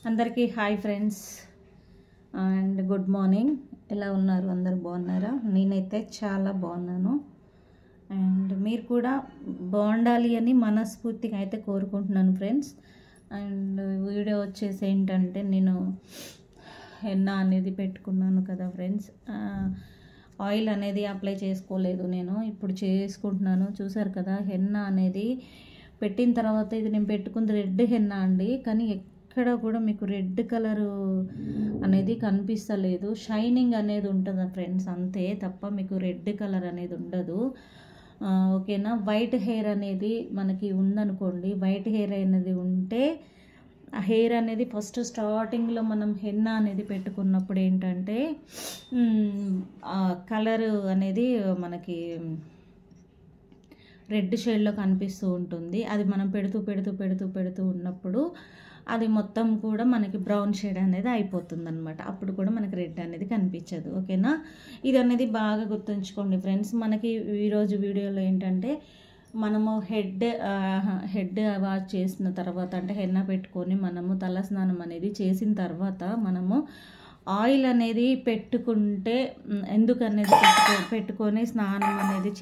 అందరికీ hi friends and good morning. ఎలా ఉన్నారు? అందరూ బాగున్నారా? నేనైతే చాలా బాగున్నాను అండ్ మీరు కూడా బాగుండాలి అని మనస్ఫూర్తిగా అయితే కోరుకుంటున్నాను ఫ్రెండ్స్. అండ్ వీడియో వచ్చేసి ఏంటంటే నేను హెన్నా అనేది పెట్టుకున్నాను కదా ఫ్రెండ్స్. ఆయిల్ అనేది అప్లై చేసుకోలేదు, నేను ఇప్పుడు చేసుకుంటున్నాను. చూసారు కదా, హెన్నా అనేది పెట్టిన తర్వాత ఇది నేను పెట్టుకుంది రెడ్ హెన్నా అండి, కానీ ఎక్కడ కూడా మీకు రెడ్ కలరు అనేది కనిపిస్తలేదు. షైనింగ్ అనేది ఉంటుంది ఫ్రెండ్స్, అంతే తప్ప మీకు రెడ్ కలర్ అనేది ఉండదు. ఓకేనా. వైట్ హెయిర్ అనేది మనకి ఉందనుకోండి, వైట్ హెయిర్ అనేది ఉంటే ఆ హెయిర్ అనేది ఫస్ట్ స్టార్టింగ్లో మనం హెన్నా అనేది పెట్టుకున్నప్పుడు ఏంటంటే కలర్ అనేది మనకి రెడ్ షేడ్లో కనిపిస్తూ ఉంటుంది. అది మనం పెడుతూ ఉన్నప్పుడు అది మొత్తం కూడా మనకి బ్రౌన్ షేడ్ అనేది అయిపోతుంది అనమాట. అప్పుడు కూడా మనకి రెడ్ అనేది కనిపించదు. ఓకేనా. ఇది అనేది బాగా గుర్తుంచుకోండి ఫ్రెండ్స్. మనకి ఈరోజు వీడియోలో ఏంటంటే మనము హెడ్ వాష్ చేసిన తర్వాత, అంటే హెన్నా పెట్టుకొని మనము తలస్నానం అనేది చేసిన తర్వాత మనము ఆయిల్ అనేది పెట్టుకుంటే ఎందుకనేది పెట్టుకొని స్నానం అనేది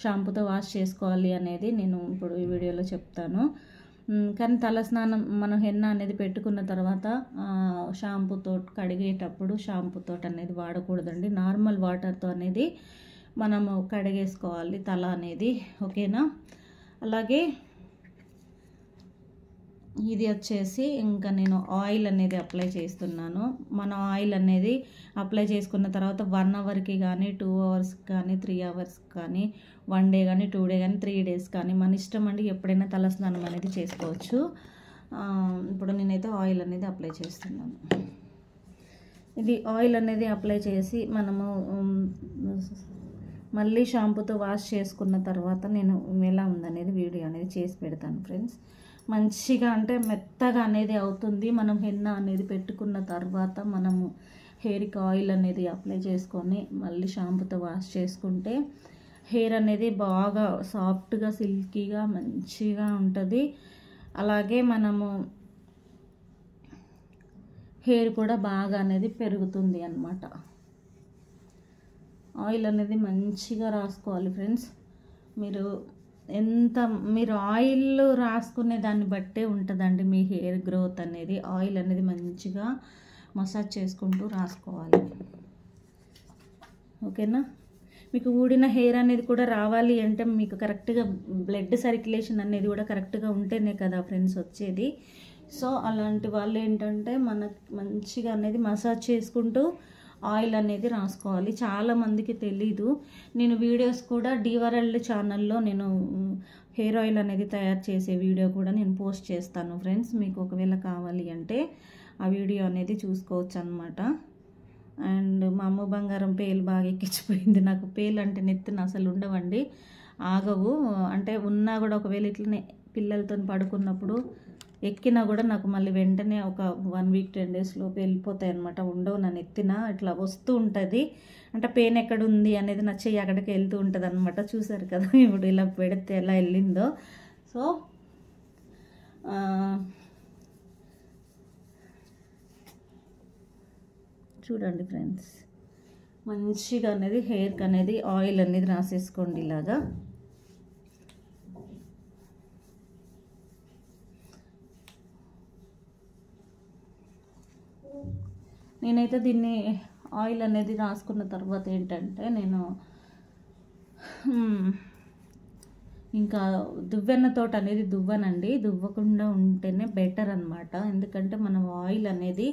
షాంపూతో వాష్ చేసుకోవాలి అనేది నేను ఇప్పుడు ఈ వీడియోలో చెప్తాను. కానీ తలస్నానం మనం హెన్నా అనేది పెట్టుకున్న తర్వాత షాంపూతో కడిగేటప్పుడు షాంపూతో అనేది వాడకూడదండి. నార్మల్ వాటర్తో అనేది మనము కడిగేసుకోవాలి తల అనేది. ఓకేనా. అలాగే ఇది వచ్చేసి ఇంకా నేను ఆయిల్ అనేది అప్లై చేస్తున్నాను. మన ఆయిల్ అనేది అప్లై చేసుకున్న తర్వాత 1 అవర్కి కానీ 2 అవర్స్ కానీ 3 అవర్స్ కానీ 1 డే కానీ 2 డే కానీ 3 డేస్ కానీ మన ఇష్టం అండి, ఎప్పుడైనా తలస్నానం అనేది చేసుకోవచ్చు. ఇప్పుడు నేనైతే ఆయిల్ అనేది అప్లై చేస్తున్నాను. ఇది ఆయిల్ అనేది అప్లై చేసి మనము మళ్ళీ షాంపూతో వాష్ చేసుకున్న తర్వాత నేను ఎలా ఉందనేది వీడియో అనేది చేసి పెడతాను ఫ్రెండ్స్. మంచిగా అంటే మెత్తగా అనేది అవుతుంది. మనం హెన్నా అనేది పెట్టుకున్న తర్వాత మనము హెయిర్కి ఆయిల్ అనేది అప్లై చేసుకొని మళ్ళీ షాంపూతో వాష్ చేసుకుంటే హెయిర్ అనేది బాగా సాఫ్ట్గా సిల్కీగా మంచిగా ఉంటుంది. అలాగే మనము హెయిర్ కూడా బాగా అనేది పెరుగుతుంది అన్నమాట. ఆయిల్ అనేది మంచిగా రాసుకోవాలి ఫ్రెండ్స్. మీరు ఆయిల్ రాసుకునే దాన్ని బట్టే ఉంటుందండి మీ హెయిర్ గ్రోత్ అనేది. ఆయిల్ అనేది మంచిగా మసాజ్ చేసుకుంటూ రాసుకోవాలి. ఓకేనా. మీకు ఊడిన హెయిర్ అనేది కూడా రావాలి అంటే మీకు కరెక్ట్గా బ్లడ్ సర్క్యులేషన్ అనేది కూడా కరెక్ట్గా ఉంటేనే కదా ఫ్రెండ్స్ వచ్చేది. సో అలాంటి వాళ్ళు ఏంటంటే మనకి మంచిగా అనేది మసాజ్ చేసుకుంటూ ఆయిల్ అనేది రాసుకోవాలి. చాలామందికి తెలీదు. నేను వీడియోస్ కూడా డివరల్డ్ ఛానల్లో నేను హెయిర్ ఆయిల్ అనేది తయారు చేసే వీడియో కూడా నేను పోస్ట్ చేస్తాను ఫ్రెండ్స్. మీకు ఒకవేళ కావాలి అంటే ఆ వీడియో అనేది చూసుకోవచ్చు అన్నమాట. అండ్ మా అమ్మ బంగారం పేలు బాగా ఎక్కించిపోయింది. నాకు పేలు అంటే నెత్తిన అసలు ఉండవండి, ఆగవు. అంటే ఉన్నా కూడా ఒకవేళ ఇట్లనే పిల్లలతో పడుకున్నప్పుడు ఎక్కినా కూడా నాకు మళ్ళీ వెంటనే ఒక 1 వీక్ 10 డేస్ లోపు వెళ్ళిపోతాయి అనమాట. ఉండవు, నన్ను ఎత్తినా ఇట్లా వస్తూ ఉంటుంది. అంటే పెయిన్ ఎక్కడ ఉంది అనేది నా చెయ్యి అక్కడికి వెళ్తూ ఉంటుంది అనమాట. చూసారు కదా ఇప్పుడు ఇలా పెడితే ఎలా వెళ్ళిందో. సో చూడండి ఫ్రెండ్స్, మంచిగా అనేది హెయిర్కి అనేది ఆయిల్ అనేది రాసేసుకోండి ఇలాగా. నేనైతే దీన్ని ఆయిల్ అనేది రాసుకున్న తర్వాత ఏంటంటే నేను ఇంకా దువ్వెన్నతో అనేది దువ్వనండి. దువ్వకుండా ఉంటేనే బెటర్ అనమాట. ఎందుకంటే మనం ఆయిల్ అనేది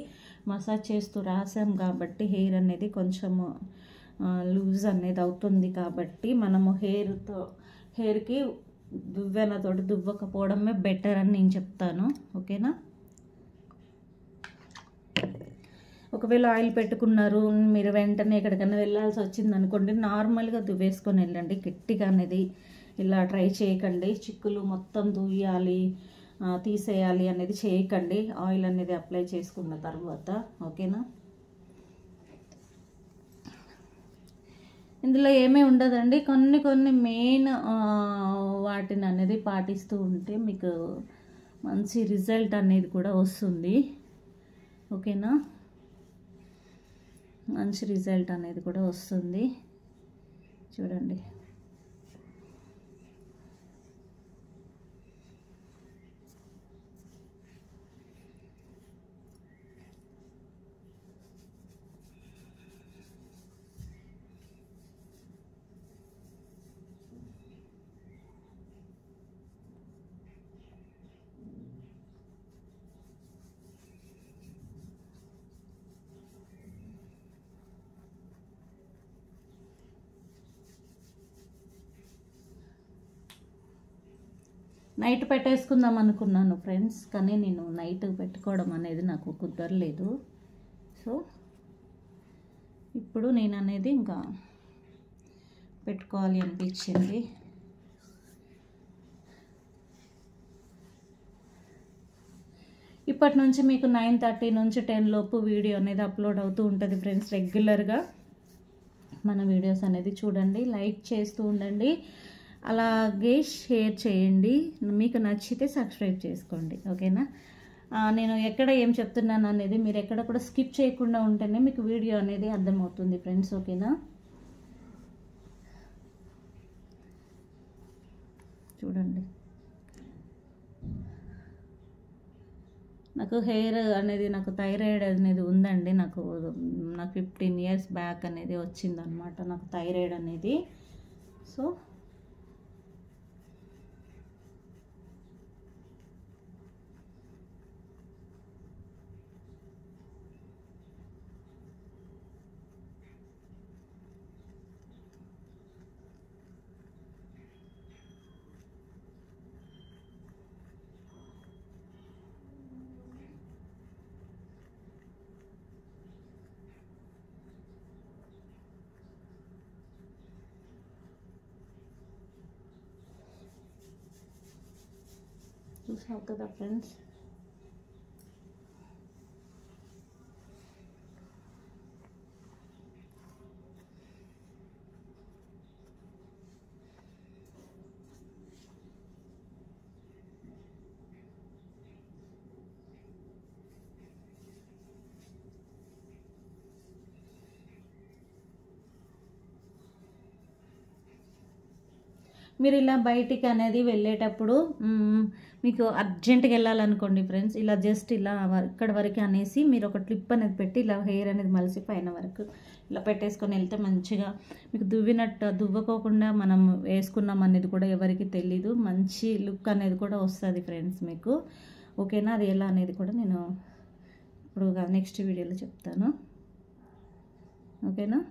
మసాజ్ చేస్తూ రాసాం కాబట్టి హెయిర్ అనేది కొంచెము లూజ్ అనేది అవుతుంది. కాబట్టి మనము హెయిర్కి దువ్వెనతో దువ్వకపోవడమే బెటర్ అని నేను చెప్తాను. ఓకేనా. ఒకవేళ ఆయిల్ పెట్టుకున్నారు, మీరు వెంటనే ఎక్కడికైనా వెళ్ళాల్సి వచ్చింది అనుకోండి, నార్మల్గా దువ్వేసుకొని వెళ్ళండి. గట్టిగా అనేది ఇలా ట్రై చేయకండి. చిక్కులు మొత్తం దువ్వాలి తీసేయాలి అనేది చేయకండి ఆయిల్ అనేది అప్లై చేసుకున్న తర్వాత. ఓకేనా. ఇందులో ఏమీ ఉండదండి, కొన్ని మెయిన్ వాటిని అనేది పాటిస్తూ ఉంటే మీకు మంచి రిజల్ట్ అనేది కూడా వస్తుంది. ఓకేనా. మంచి రిజల్ట్ అనేది కూడా వస్తుంది. చూడండి. నైట్ పెట్టేసుకుందాం అనుకున్నాను ఫ్రెండ్స్, కానీ నేను నైట్ పెట్టుకోవడం అనేది నాకు కుదరలేదు. సో ఇప్పుడు నేను అనేది ఇంకా పెట్టుకోవాలి అనిపించింది. ఇప్పటి నుంచి మీకు 9:30 నుంచి 10 లోపు వీడియో అనేది అప్లోడ్ అవుతూ ఉంటుంది ఫ్రెండ్స్. రెగ్యులర్గా మన వీడియోస్ అనేది చూడండి, లైక్ చేస్తూ ఉండండి, అలాగే షేర్ చేయండి. మీకు నచ్చితే సబ్స్క్రైబ్ చేసుకోండి. ఓకేనా. నేను ఎక్కడ ఏం చెప్తున్నాను అనేది మీరు ఎక్కడ కూడా స్కిప్ చేయకుండా ఉంటేనే మీకు వీడియో అనేది అర్థమవుతుంది ఫ్రెండ్స్. ఓకేనా. చూడండి, నాకు హెయిర్ అనేది, నాకు థైరాయిడ్ అనేది ఉందండి. నాకు 15 ఇయర్స్ బ్యాక్ అనేది వచ్చిందనమాట నాకు థైరాయిడ్ అనేది. సో చూసావు కదా ఫ్రెండ్స్. మీరు ఇలా బయటికి అనేది వెళ్ళేటప్పుడు మీకు అర్జెంటుగా వెళ్ళాలనుకోండి ఫ్రెండ్స్, ఇలా జస్ట్ ఇలా ఇక్కడ వరకు అనేసి మీరు ఒక క్లిప్ అనేది పెట్టి ఇలా హెయిర్ అనేది మలిసి పైన వరకు ఇలా పెట్టేసుకొని వెళ్తే మంచిగా మీకు దువ్వకోకుండా మనం వేసుకున్నాం అనేది కూడా ఎవరికి తెలీదు. మంచి లుక్ అనేది కూడా వస్తుంది ఫ్రెండ్స్ మీకు. ఓకేనా. అది ఎలా అనేది కూడా నేను ఇప్పుడు నెక్స్ట్ వీడియోలో చెప్తాను. ఓకేనా.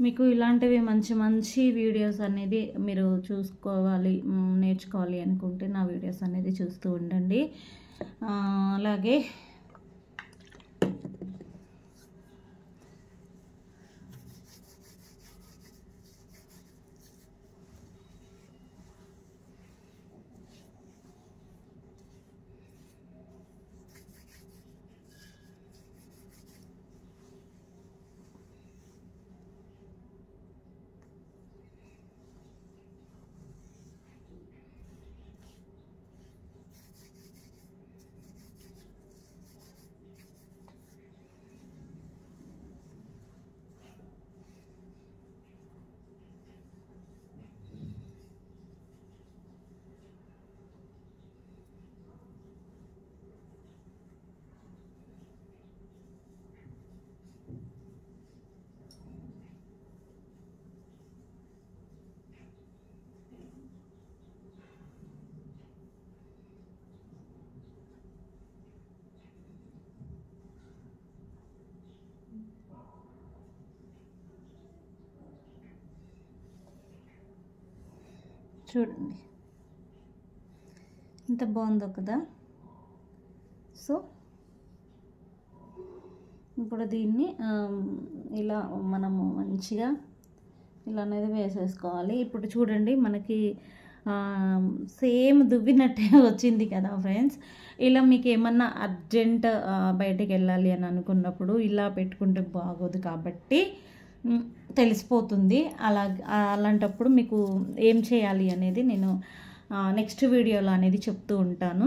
మీకు ఇలాంటివి మంచి మంచి వీడియోస్ అనేది మీరు చూసుకోవాలి, నేర్చుకోవాలి అనుకుంటే నా వీడియోస్ అనేది చూస్తూ ఉండండి. అలాగే చూడండి ఎంత బాగుందో కదా. సో ఇప్పుడు దీన్ని ఇలా మనము మంచిగా ఇలా అనేది వేసేసుకోవాలి. ఇప్పుడు చూడండి మనకి సేమ్ దువ్వినట్టే వచ్చింది కదా ఫ్రెండ్స్. ఇలా మీకు ఏమన్నా అర్జెంట్ బయటికి వెళ్ళాలి అని అనుకున్నప్పుడు ఇలా పెట్టుకుంటే బాగోదు కాబట్టి తెలిసిపోతుంది. అలాంటప్పుడు మీకు ఏం చేయాలి అనేది నేను నెక్స్ట్ వీడియోలో అనేది చెప్తూ ఉంటాను.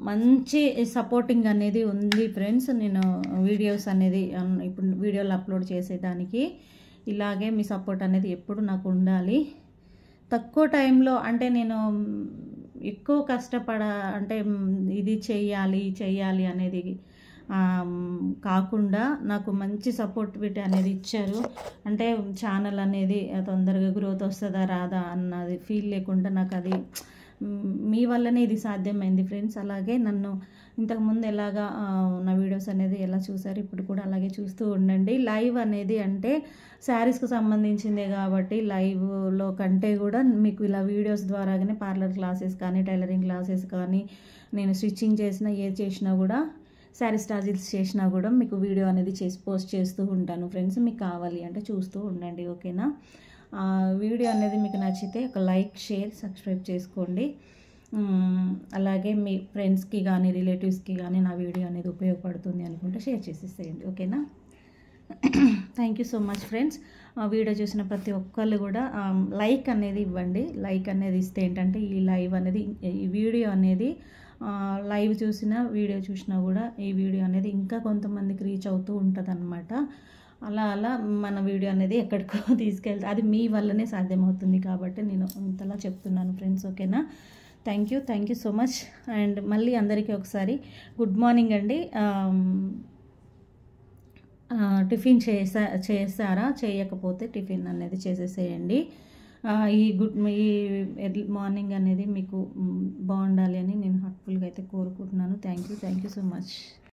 మంచి సపోర్టింగ్ అనేది ఉంది ఫ్రెండ్స్. నేను వీడియోస్ అనేది ఇప్పుడు వీడియోలు అప్లోడ్ చేసేదానికి ఇలాగే మీ సపోర్ట్ అనేది ఎప్పుడు నాకు ఉండాలి. తక్కువ టైంలో అంటే నేను ఎక్కువ అంటే ఇది చెయ్యాలి అనేది కాకుండా నాకు మంచి సపోర్టివిటీ అనేది ఇచ్చారు. అంటే ఛానల్ అనేది తొందరగా గ్రోత్ వస్తుందా రాదా అన్నది ఫీల్ లేకుండా నాకు అది మీ వల్లనే ఇది సాధ్యమైంది ఫ్రెండ్స్. అలాగే నన్ను ఇంతకుముందు ఎలాగా నా వీడియోస్ అనేది ఎలా చూసారు ఇప్పుడు కూడా అలాగే చూస్తూ ఉండండి. లైవ్ అనేది అంటే శారీస్కి సంబంధించిందే కాబట్టి లైవ్లో కంటే కూడా మీకు ఇలా వీడియోస్ ద్వారాగానే పార్లర్ క్లాసెస్ కానీ టైలరింగ్ క్లాసెస్ కానీ నేను స్టిచ్చింగ్ చేసినా ఏది చేసినా కూడా శారీ స్టాజిల్స్ చేసినా కూడా మీకు వీడియో అనేది పోస్ట్ చేస్తూ ఉంటాను ఫ్రెండ్స్. మీకు కావాలి అంటే చూస్తూ ఉండండి, ఓకేనా. వీడియో అనేది మీకు నచ్చితే ఒక లైక్, షేర్, సబ్స్క్రైబ్ చేసుకోండి. అలాగే మీ ఫ్రెండ్స్కి కానీ రిలేటివ్స్కి కానీ నా వీడియో అనేది ఉపయోగపడుతుంది అనుకుంటే షేర్ చేసేసేయండి, ఓకేనా. Thank you so much friends. Video చూసిన ప్రతి ఒక్కళ్ళు కూడా లైక్ అనేది ఇవ్వండి. లైక్ అనేది ఇస్తే ఏంటంటే ఈ లైవ్ అనేది ఈ వీడియో అనేది లైవ్ చూసినా వీడియో చూసినా కూడా ఈ వీడియో అనేది ఇంకా కొంతమందికి రీచ్ అవుతూ ఉంటుంది అన్నమాట. అలా మన వీడియో అనేది ఎక్కడికో తీసుకెళ్తే అది మీ వల్లనే సాధ్యమవుతుంది కాబట్టి నేను అంతలా చెప్తున్నాను ఫ్రెండ్స్, ఓకేనా. Thank you so much. And మళ్ళీ అందరికీ ఒకసారి గుడ్ మార్నింగ్ అండి. టిఫిన్ చేసారా? చేయకపోతే టిఫిన్ అనేది చేసేసేయండి. ఈ ఎర్లీ మార్నింగ్ అనేది మీకు బాగుండాలి అని నేను హార్ట్ఫుల్గా అయితే కోరుకుంటున్నాను. Thank you so much.